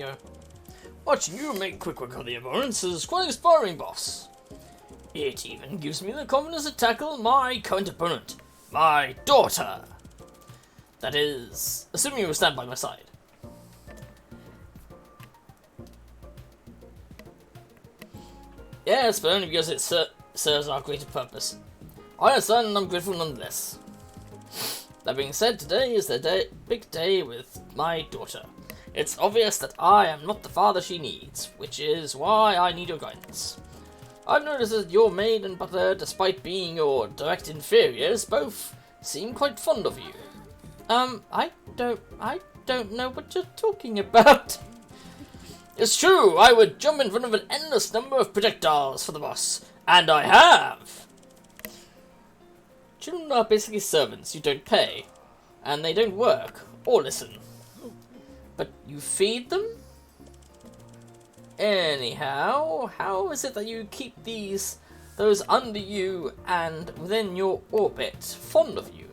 go. Watching you make quick work of the opponents is quite inspiring, boss. It even gives me the confidence to tackle my current opponent, my daughter. That is, assuming you will stand by my side. Yes, but only because it serves our greater purpose. I understand and I'm grateful nonetheless. That being said, today is the big day with my daughter. It's obvious that I am not the father she needs, which is why I need your guidance. I've noticed that your maid and butler, despite being your direct inferiors, both seem quite fond of you. I don't know what you're talking about. It's true, I would jump in front of an endless number of projectiles for the boss, and I have. Children are basically servants you don't pay, and they don't work or listen. But you feed them? Anyhow, how is it that you keep those under you and within your orbit fond of you?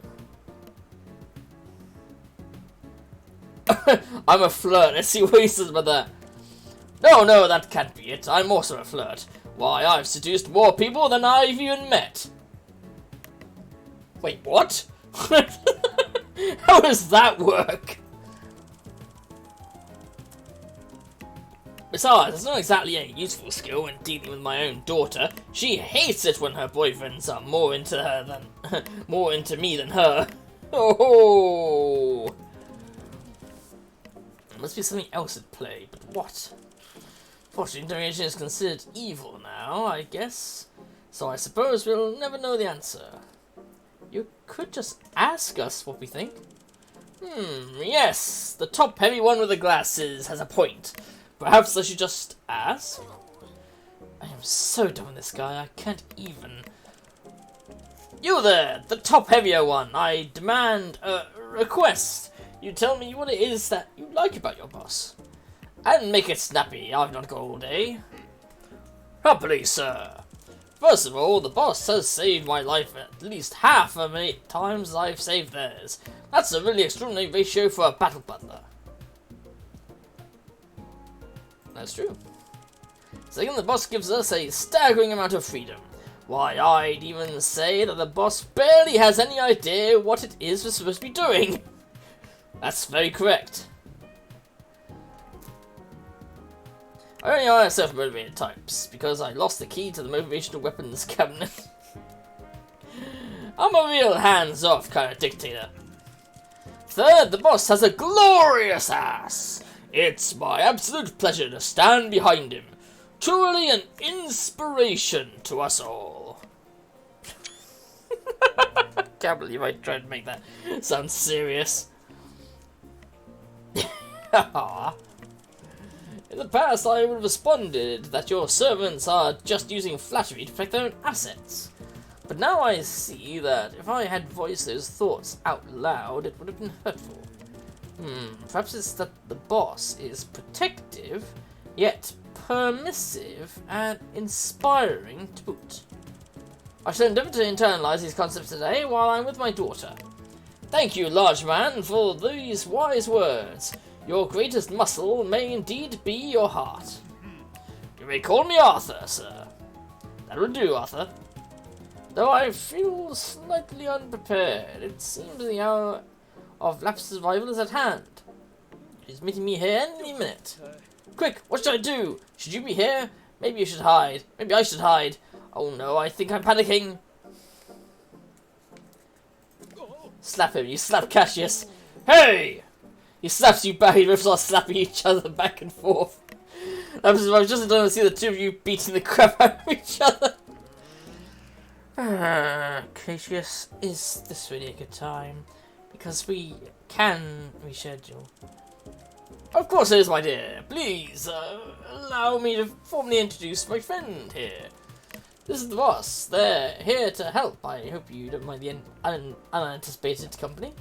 I'm a flirt. Let's see what he says about that. No, that can't be it. I'm also a flirt. Why, I've seduced more people than I've even met. Wait, what? How does that work? Besides, it's not exactly a useful skill when dealing with my own daughter. She hates it when her boyfriends are more into me than her. Oh. There must be something else at play, but what? Fortune interrogation is considered evil now, I guess. So I suppose we'll never know the answer. You could just ask us what we think. Yes, the top-heavy one with the glasses has a point. Perhaps I should just ask? I am so done with this guy, I can't even... You there, the top-heavier one, I demand a request. You tell me what it is that you like about your boss. And make it snappy, I've not got all day. Happily, sir. First of all, the boss has saved my life at least half as many times as I've saved theirs. That's a really extraordinary ratio for a battle butler. That's true. Second, the boss gives us a staggering amount of freedom. Why, I'd even say that the boss barely has any idea what it is we're supposed to be doing. That's very correct. I only hire self-motivated types, because I lost the key to the motivational weapons cabinet. I'm a real hands-off kind of dictator. Third, the boss has a glorious ass. It's my absolute pleasure to stand behind him. Truly an inspiration to us all. Can't believe I tried to make that sound serious. In the past, I would have responded that your servants are just using flattery to protect their own assets. But now I see that if I had voiced those thoughts out loud, it would have been hurtful. Perhaps it's that the boss is protective, yet permissive and inspiring to boot. I shall endeavour to internalise these concepts today while I'm with my daughter. Thank you, large man, for these wise words. Your greatest muscle may indeed be your heart. You may call me Arthur, sir. That will do, Arthur. Though I feel slightly unprepared, it seems the hour of lapse survival is at hand. He's meeting me here any minute. Quick, what should I do? Should you be here? Maybe you should hide. Maybe I should hide. Oh no, I think I'm panicking. Slap him, you slap Cashious. Hey! He slaps you back, you both start slapping each other back and forth. I was just done to see the two of you beating the crap out of each other. Cashious, is this really a good time? Because we can reschedule. Of course it is, my dear. Please, allow me to formally introduce my friend here. This is the boss. They're here to help. I hope you don't mind the unanticipated company.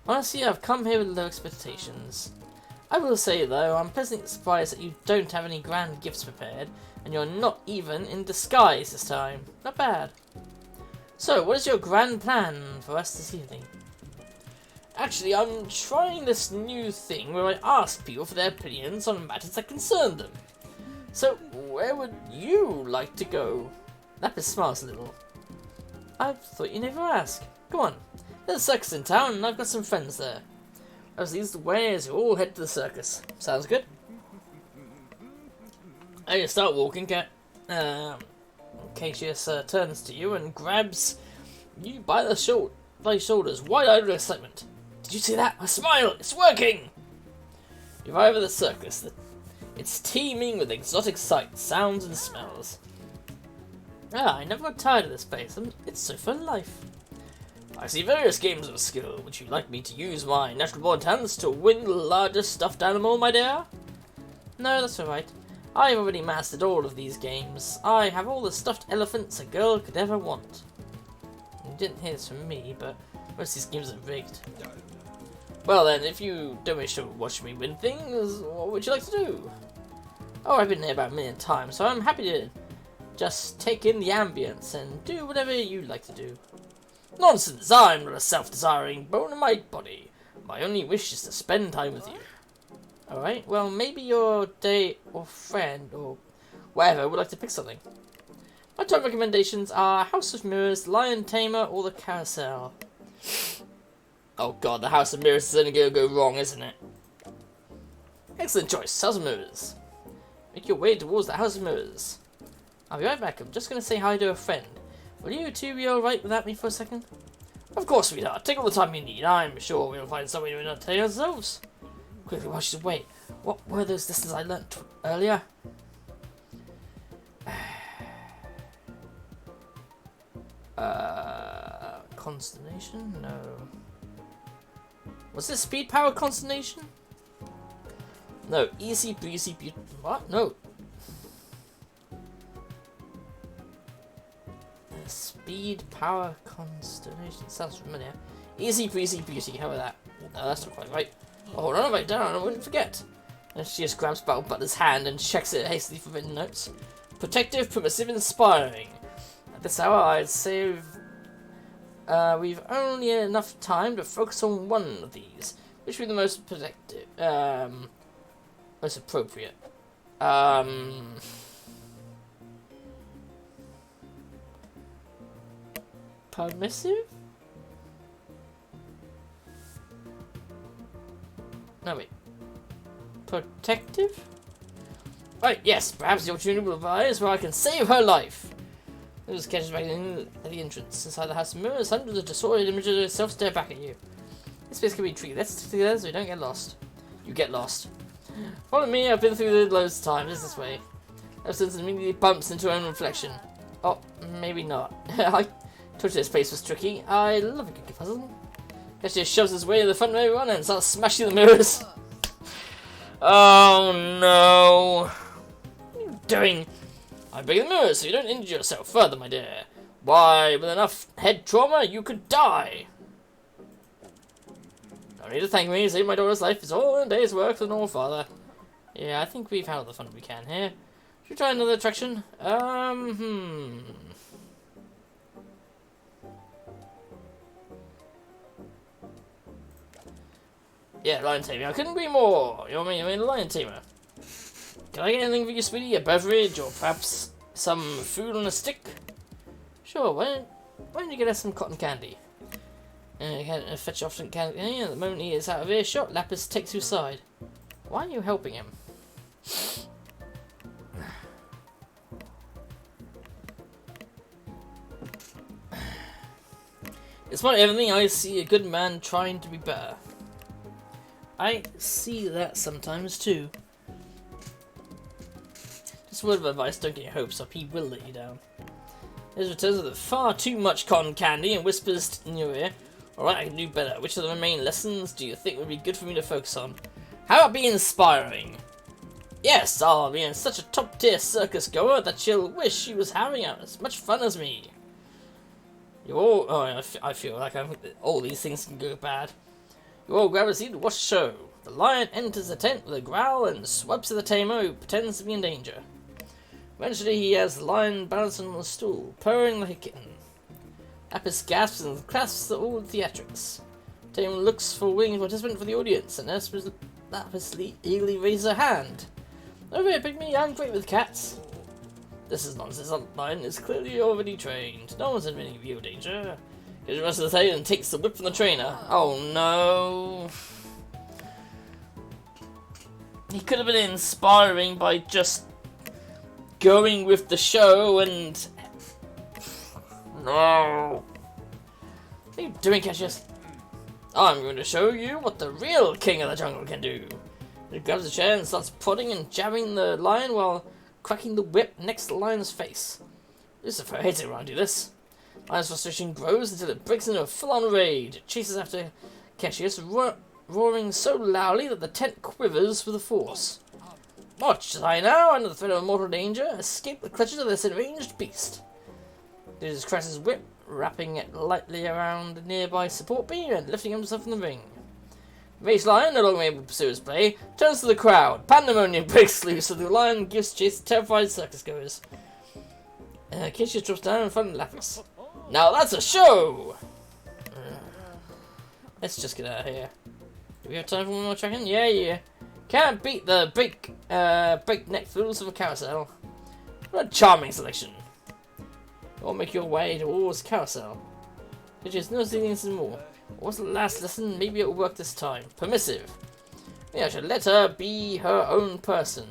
Honestly, I've come here with low expectations. I will say, though, I'm pleasantly surprised that you don't have any grand gifts prepared, and you're not even in disguise this time. Not bad. So, what is your grand plan for us this evening? Actually, I'm trying this new thing where I ask people for their opinions on matters that concern them. So, where would you like to go? Lapis smiles a little. I thought you never ask. Come on, there's a circus in town and I've got some friends there. As these the way as you all head to the circus. Sounds good? I just start walking, Cashious turns to you and grabs you by the shoulders, wide-eyed with excitement. Did you see that? A smile! It's working! You arrive at the circus. It's teeming with exotic sights, sounds, and smells. I never got tired of this place. It's so full of life. I see various games of skill. Would you like me to use my natural born talents to win the largest stuffed animal, my dear? No, that's alright. I've already mastered all of these games. I have all the stuffed elephants a girl could ever want. You didn't hear this from me, but most of these games are rigged. Well then, if you don't wish to watch me win things, what would you like to do? Oh, I've been here about a million times, so I'm happy to just take in the ambience and do whatever you like to do. Nonsense! I'm not a self-desiring bone in my body. My only wish is to spend time with you. Alright, well, maybe your date or friend or whatever would like to pick something. My top recommendations are House of Mirrors, Lion Tamer, or the Carousel. Oh god, the House of Mirrors is only going to go wrong, isn't it? Excellent choice, House of Mirrors. Make your way towards the House of Mirrors. I'll be right back, I'm just going to say hi to a friend. Will you two be alright without me for a second? Of course, sweetheart. Take all the time you need. I'm sure we'll find some way to entertain ourselves. Quickly, while she's away. What were those lessons I learnt earlier? Consternation? No. Was this speed power consternation? No. Easy breezy beauty. What? No. Speed power consternation. Sounds familiar. Easy breezy beauty. How about that? No, that's not quite right. Oh, hold on, write down. I wouldn't forget. And she just grabs Battle Butler's hand and checks it hastily for written notes. Protective, permissive, inspiring. At this hour, I'd say we've only enough time to focus on one of these, which would be the most protective, most appropriate. Permissive? No, wait. Protective? Right, yes, perhaps the opportunity will arise where I can save her life. There's catches back in at the entrance. Inside the House of Mirrors, hundreds of distorted images of itself stare back at you. This place can be treated. Let's stick together so we don't get lost. You get lost. Follow me, I've been through it loads of times. It's this way. Ever immediately bumps into her own reflection. Oh, maybe not. I told you this place was tricky. I love a good puzzle. Cashious shoves his way to the front of everyone and starts smashing the mirrors. Oh no! What are you doing? I break the mirrors so you don't injure yourself further, my dear. Why, with enough head trauma, you could die. No need to thank me. Saving my daughter's life is all in a day's work for the normal father. Yeah, I think we've had all the fun we can here. Should we try another attraction? Yeah, Lion Tamer. I couldn't agree more. You mean Lion Tamer? Can I get anything for you, sweetie? A beverage, or perhaps some food on a stick? Sure. Why don't you get us some cotton candy? Fetch off some candy. Yeah, the moment he is out of earshot, Lapis takes you aside. Why are you helping him? Despite everything, I see a good man trying to be better. I see that sometimes too. Just a word of advice, don't get your hopes up, he will let you down. His returns with far too much cotton candy and whispers in your ear. Alright, I can do better. Which of the main lessons do you think would be good for me to focus on? How about be inspiring? Yes, I'll be such a top tier circus goer that she'll wish she was having as much fun as me. I feel like all these things can go bad. You all grab a seat to watch the show. The lion enters the tent with a growl and swipes at the tamer who pretends to be in danger. Eventually he has the lion balancing on the stool, purring like a kitten. Lapis gasps and clasps all the theatrics. Dame looks for a willing participant for the audience, and Lapis eagerly raises her hand. Over here, Pygmy, I'm great with cats. This is nonsense. Mine is clearly already trained. No one's in any real danger. Gives the rest of the tail and takes the whip from the trainer. Oh no. He could have been inspiring by just going with the show and... No. What are you doing, Cashious? I'm going to show you what the real king of the jungle can do. He grabs a chair and starts prodding and jabbing the lion while cracking the whip next to the lion's face. Lucifer hates it when I do this. Lion's frustration grows until it breaks into a full-on rage. It chases after Cashious, roaring so loudly that the tent quivers with the force. Watch as I now, under the threat of mortal danger, escape the clutches of this enraged beast. Lucius cracks his whip, wrapping it lightly around a nearby support beam and lifting himself from the ring. Race Lion, no longer able to pursue his prey, turns to the crowd. Pandemonium breaks loose, and the lion gives chase to terrified circus goers. Cashious drops down in front of Lapis. Now that's a show! Let's just get out of here. Do we have time for one more check-in? Yeah. Can't beat the breakneck thrills of a carousel. What a charming selection. Or make your way towards carousel. Cashious, no things anymore. What's the last lesson? Maybe it'll work this time. Permissive. Maybe I should let her be her own person.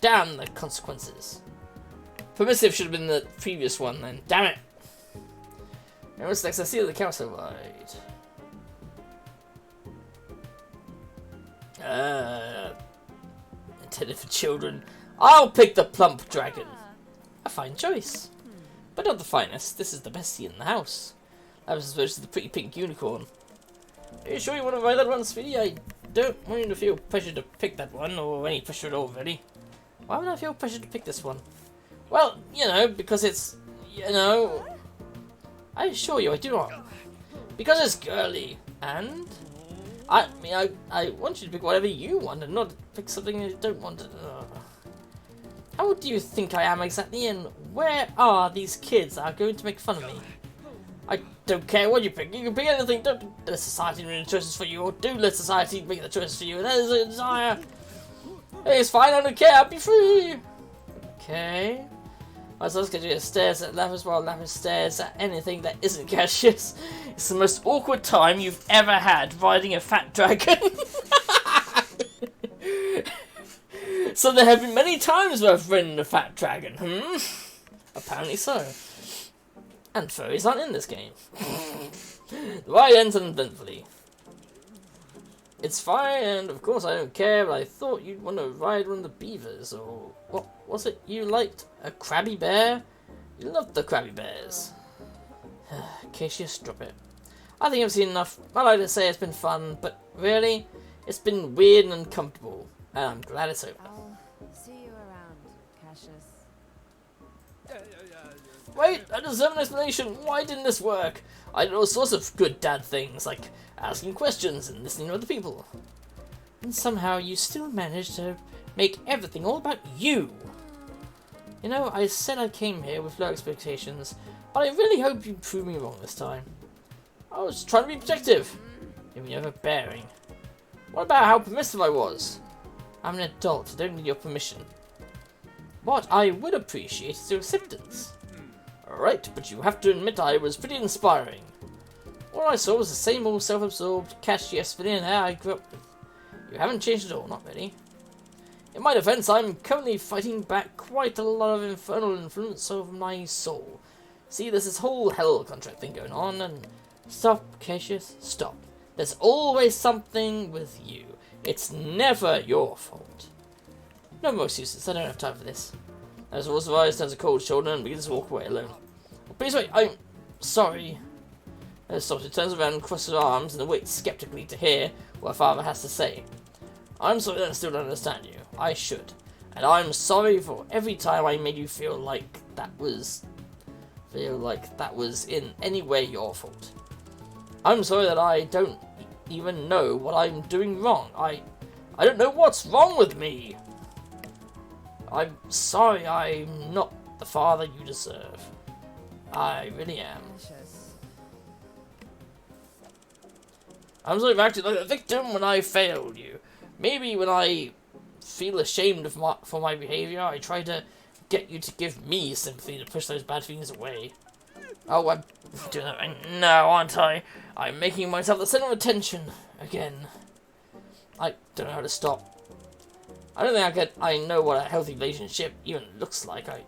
Damn the consequences. Permissive should have been the previous one then. Damn it. Now what's next? I see the carousel ride. Intended for children. I'll pick the plump dragon. A fine choice. But not the finest. This is the best seat in the house. I was supposed to the pretty pink unicorn. Are you sure you want to ride that one, sweetie? I don't want you to feel pressure to pick that one, or any pressure at all, really. Why would I feel pressure to pick this one? Well, because it's, I assure you I do not. Because it's girly, and... I want you to pick whatever you want, and not pick something you don't want to... How do you think I am exactly, and where are these kids that are going to make fun of me? I don't care what you pick. You can pick anything. Don't let society make the choices for you, or do let society make the choices for you. That is a desire. Hey, it's fine. I don't care. I'll be free. Okay. Alright, so let's get you stares at Lapis while Lapis stares at anything that isn't Cashious. It's the most awkward time you've ever had riding a fat dragon. So there have been many times where I've ridden a fat dragon. Apparently so. And furries aren't in this game. The ride ends uneventfully. It's fine, and of course I don't care, but I thought you'd want to ride one of the beavers, or what was it you liked? A crabby bear? You loved the crabby bears. Cashious, drop it. I think I've seen enough. I like to say it's been fun, but really, it's been weird and uncomfortable, and I'm glad it's over. I'll see you around, Cashious. Wait, I deserve an explanation. Why didn't this work? I did all sorts of good dad things, like asking questions and listening to other people. And somehow you still managed to make everything all about you. I said I came here with low expectations, but I really hope you prove me wrong this time. I was trying to be protective. Maybe overbearing. What about how permissive I was? I'm an adult, I don't need your permission. What I would appreciate is your acceptance. Alright, but you have to admit I was pretty inspiring. All I saw was the same old self-absorbed, Cashious billionaire I grew up with. You haven't changed at all, not really. In my defense, I'm currently fighting back quite a lot of infernal influence over my soul. See, there's this whole hell contract thing going on, and... Stop, Cashious, stop. There's always something with you. It's never your fault. No more excuses, I don't have time for this. As Rose's eyes turns a cold shoulder and begins to walk away alone. Please wait, I'm sorry. She turns around and crosses her arms and waits skeptically to hear what her father has to say. I'm sorry that I still don't understand you. I should. And I'm sorry for every time I made you feel like that was in any way your fault. I'm sorry that I don't even know what I'm doing wrong. I don't know what's wrong with me. I'm sorry I'm not the father you deserve. I really am. I'm sort of acting like a victim when I failed you. Maybe when I feel ashamed of for my behaviour, I try to get you to give me sympathy to push those bad feelings away. Oh, I'm doing that right now, aren't I? I'm making myself the centre of attention again. I don't know how to stop. I don't think I know what a healthy relationship even looks like. I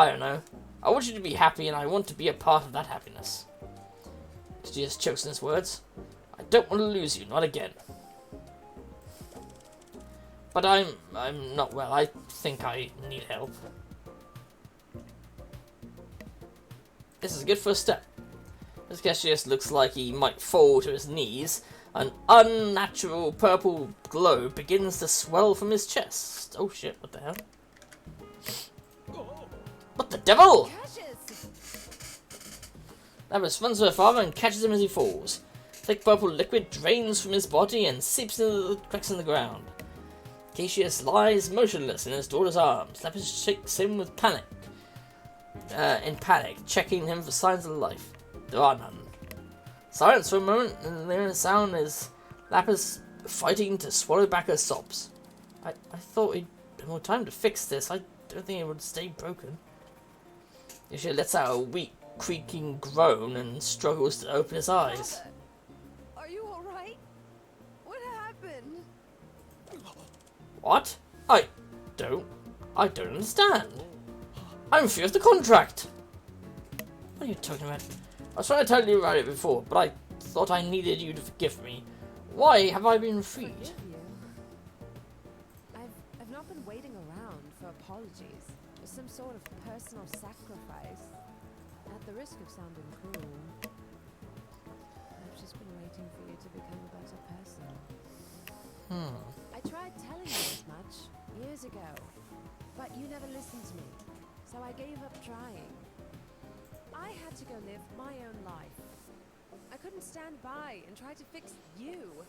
don't know. I want you to be happy, and I want to be a part of that happiness. She just chokes in his words. I don't want to lose you, not again. But I'm not well. I think I need help. This is a good first step. This Cashious looks like he might fall to his knees. An unnatural purple glow begins to swell from his chest. Oh shit, what the hell? What the devil? Lapis runs to her father and catches him as he falls. Thick purple liquid drains from his body and seeps into the cracks in the ground. Cashious lies motionless in his daughter's arms. Lapis shakes him with panic. In panic, checking him for signs of life. There are none. Silence for a moment, and the only sound is Lapis fighting to swallow back her sobs. I thought we'd have more time to fix this. I don't think it would stay broken. She lets out a weak, creaking groan and struggles to open his eyes. Are you alright? What happened? What? I don't understand. I'm free of the contract. What are you talking about? I was trying to tell you about it before, but I thought I needed you to forgive me. Why have I been freed? Forgive you? I've not been waiting around for apologies. Or some sort of personal sacrifice. At the risk of sounding cruel, I've just been waiting for you to become a better person. I tried telling you as much years ago, but you never listened to me, so I gave up trying. I had to go live my own life. I couldn't stand by and try to fix you.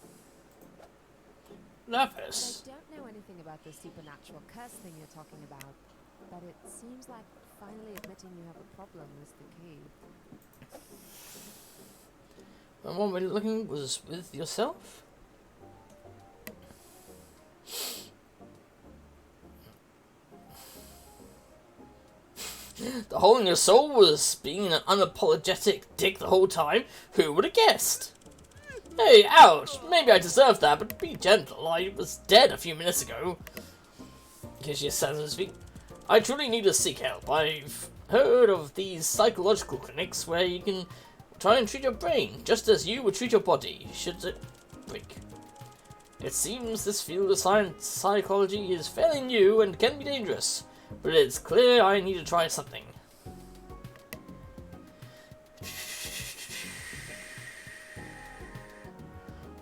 Lapis. I don't know anything about the supernatural curse thing you're talking about, but it seems like finally admitting you have a problem is the key. And what we're looking was with yourself? The hole in your soul was being an unapologetic dick the whole time? Who would have guessed? Hey, ouch! Maybe I deserved that, but be gentle. I was dead a few minutes ago. Cashious stands on his feet. I truly need to seek help. I've heard of these psychological clinics where you can try and treat your brain, just as you would treat your body, should it break. It seems this field of science psychology is fairly new and can be dangerous. But it's clear I need to try something.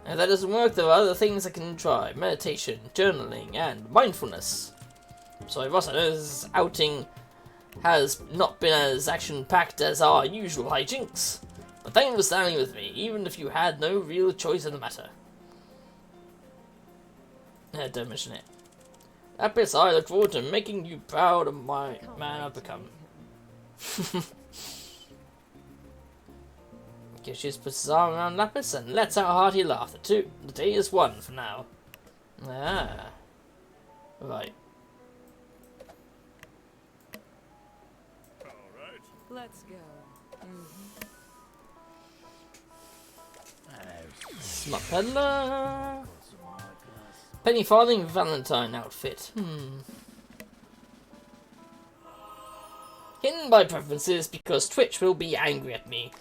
If that doesn't work, there are other things I can try. Meditation, journaling, and mindfulness. Sorry, Ross, I know this outing has not been as action-packed as our usual hijinks. But thank you for standing with me, even if you had no real choice in the matter. Don't mention it. Lapis, I look forward to making you proud of my man I've become. Cashious puts his arm around Lapis and lets out a hearty laugh. The day is one for now. Ah. Right. Alright. Let's go. Smart peddler. Penny farthing Valentine outfit. Hidden by preferences because Twitch will be angry at me.